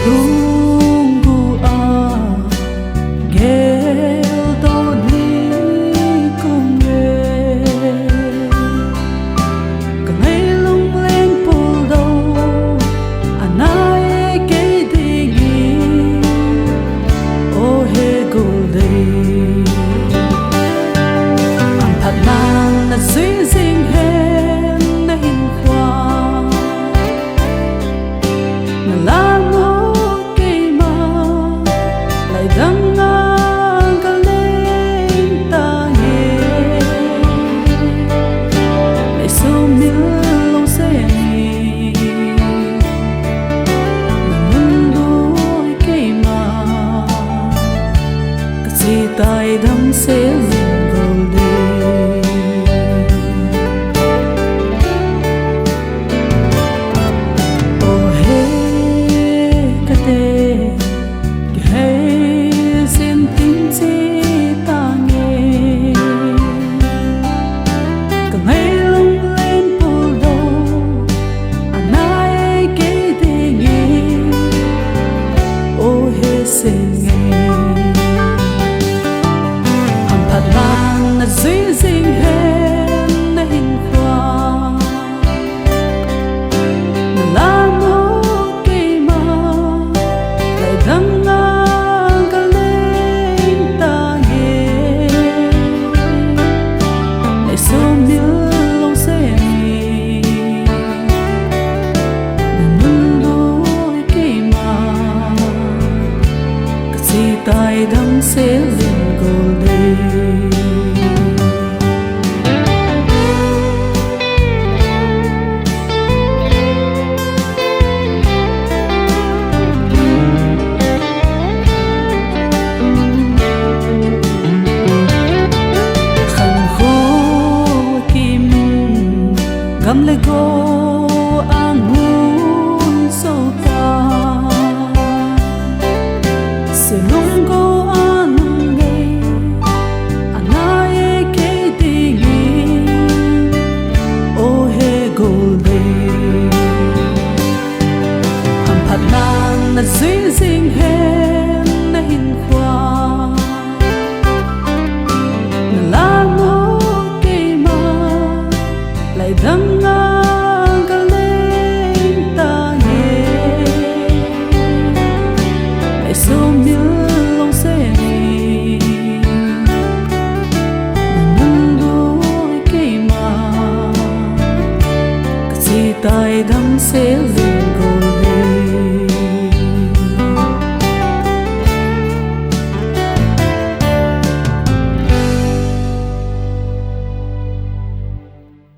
Selung guh gel to ni kum ye kangai lung leng pul do anai ke digi o he golde am phat nang na zui zing hen na hin kwa na la tai đắm selung golde oh hey kate hey sin tin chi ta nghe cả ngày lung lên pul do anai ke dingi oh hey sen zui zing hen na hin khoa na la mo ke ma lại đắng ngang cả lên ta nghe lại sớm nhớ lòng sẽ mi na nun đôi ke ma cả si tai đắm sẽ lên golde gam le go angun so ka selung go anung nge anai ke dingi oh he golde am phat nang na zui zing hen na hin kwa na la mo ke ma lại đắng tai đắm selung